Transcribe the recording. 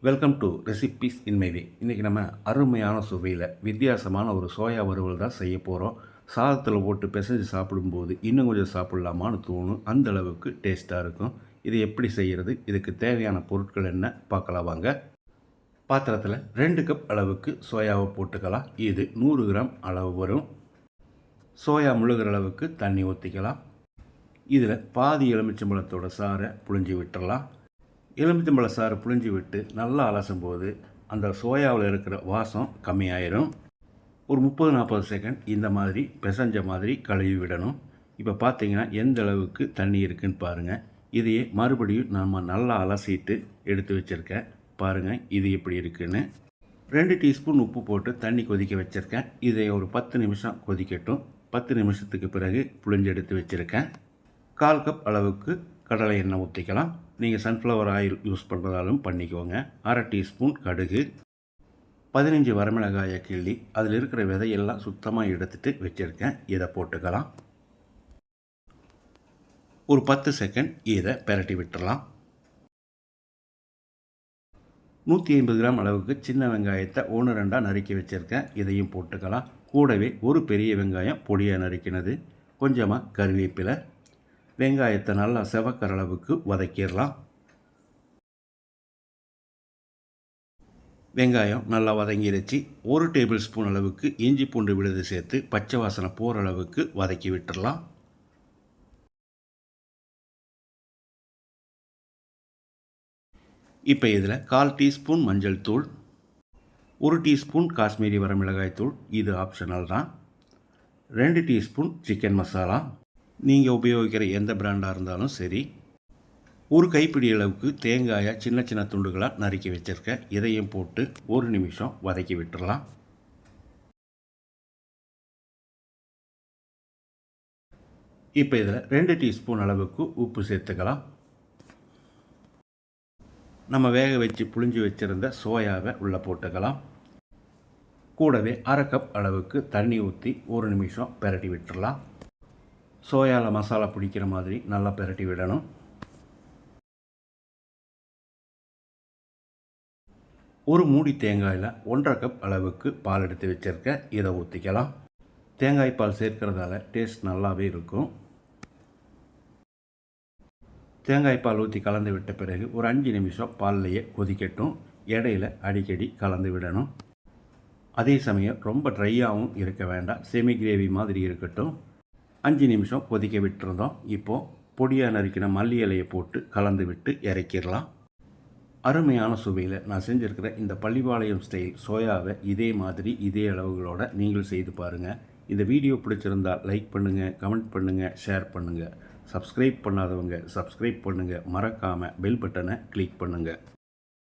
Welcome to recipes in my way. இன்றைக்கி நம்ம அருமையான சுவையில் வித்தியாசமான ஒரு சோயா வறுவல் தான் செய்ய போகிறோம். சாதத்தில் போட்டு பிசைஞ்சு சாப்பிடும்போது இன்னும் கொஞ்சம் சாப்பிட்லாமான்னு தோணும். அந்த அளவுக்கு டேஸ்ட்டாக இருக்கும். இது எப்படி செய்கிறது, இதுக்கு தேவையான பொருட்கள் என்ன பார்க்கலாம் வாங்க. பாத்திரத்தில் 2 கப் அளவுக்கு சோயாவை போட்டுக்கலாம். இது 100 கிராம் அளவு வரும். சோயா முழுகிற அளவுக்கு தண்ணி ஊற்றிக்கலாம். இதில் பாதி எலுமிச்சம்பழத்தோட சாறை புழிஞ்சு விட்டுடலாம். எலுமிச்சம்பழ சாறு புழிஞ்சு விட்டு நல்லா அலசும் போது அந்த சோயாவில் இருக்கிற வாசம் கம்மியாயிரும். ஒரு 30-40 செகண்ட் இந்த மாதிரி பிசைஞ்ச மாதிரி கழுவி விடணும். இப்போ பார்த்தீங்கன்னா எந்த அளவுக்கு தண்ணி இருக்குன்னு பாருங்கள். இதையே மறுபடியும் நம்ம நல்லா அலசிட்டு எடுத்து வச்சுருக்கேன். பாருங்கள் இது எப்படி இருக்குன்னு. 2 டீஸ்பூன் உப்பு போட்டு தண்ணி கொதிக்க வச்சுருக்கேன். இதை ஒரு 10 நிமிஷம் கொதிக்கட்டும். 10 நிமிஷத்துக்கு பிறகு புழிஞ்சு எடுத்து வச்சுருக்கேன். 1/4 கப் அளவுக்கு கடலை எண்ணெய் ஊற்றிக்கலாம். நீங்கள் சன்ஃப்ளவர் ஆயில் யூஸ் பண்ணுறதாலும் பண்ணிக்கோங்க. 1/2 டீஸ்பூன் கடுகு, 15 வரமிளகாயை கிள்ளி அதில் இருக்கிற விதையெல்லாம் சுத்தமாக எடுத்துகிட்டு வச்சுருக்கேன். இதை போட்டுக்கலாம். ஒரு 10 செகண்ட் இதை பெரட்டி விட்டுடலாம். 150 கிராம் அளவுக்கு சின்ன வெங்காயத்தை 1-2 நறுக்கி வச்சுருக்கேன். இதையும் போட்டுக்கலாம். கூடவே ஒரு பெரிய வெங்காயம் பொடியாக நறுக்கினது, கொஞ்சமாக கருவேப்பிலை. வெங்காயத்தை நல்லா செவக்கிற அளவுக்கு வதக்கிடலாம். வெங்காயம் நல்லா வதங்கிருச்சு. 1 டேபிள் ஸ்பூன் அளவுக்கு இஞ்சி பூண்டு விழுது சேர்த்து பச்சை வாசனை போகிற அளவுக்கு வதக்கி விட்டுடலாம். இப்போ இதில் 1/4 டீஸ்பூன் மஞ்சள் தூள், 1 டீஸ்பூன் காஷ்மீரி வரமிளகாய் தூள், இது ஆப்ஷனல் தான். 2 டீஸ்பூன் சிக்கன் மசாலா, நீங்கள் உபயோகிக்கிற எந்த பிராண்டாக இருந்தாலும் சரி. ஒரு கைப்பிடி அளவுக்கு தேங்காயை சின்ன சின்ன துண்டுகளாக நறுக்கி வச்சுருக்கேன். இதையும் போட்டு 1 நிமிஷம் வதக்கி விட்டுடலாம். இப்போ இதில் 2 டீஸ்பூன் அளவுக்கு உப்பு சேர்த்துக்கலாம். நம்ம வேக வச்சு புழிஞ்சு வச்சுருந்த சோயாவை உள்ளே போட்டுக்கலாம். கூடவே 1/2 கப் அளவுக்கு தண்ணி ஊற்றி 1 நிமிஷம் பெரட்டி விட்டுடலாம். சோயாவில் மசாலா பிடிக்கிற மாதிரி நல்லா பெரட்டி விடணும். ஒரு மூடி தேங்காயில் 1/2 கப் அளவுக்கு பால் எடுத்து வச்சுருக்கேன். இதை ஊற்றிக்கலாம். தேங்காய் பால் சேர்க்கிறதால டேஸ்ட் நல்லாவே இருக்கும். தேங்காய் பால் ஊற்றி கலந்து விட்ட பிறகு ஒரு 5 நிமிஷம் பால்லையே கொதிக்கட்டும். இடையில அடிக்கடி கலந்து விடணும். அதே சமயம் ரொம்ப ட்ரையாகவும் இருக்க வேண்டாம், செமி கிரேவி மாதிரி இருக்கட்டும். 5 நிமிஷம் கொதிக்க விட்டுருந்தோம். இப்போது பொடியாக நறுக்கின மல்லி இலையை போட்டு கலந்து விட்டு இறக்கிடலாம். அருமையான சுவையில் நான் செஞ்சுருக்கிற இந்த பள்ளிப்பாளையம் ஸ்டைல் சோயாவை இதே மாதிரி இதே அளவுகளோடு நீங்கள் செய்து பாருங்கள். இந்த வீடியோ பிடிச்சிருந்தால் லைக் பண்ணுங்கள், கமெண்ட் பண்ணுங்கள், ஷேர் பண்ணுங்கள். சப்ஸ்கிரைப் பண்ணாதவங்க சப்ஸ்கிரைப் பண்ணுங்கள். மறக்காமல் பெல் பட்டனை கிளிக் பண்ணுங்கள்.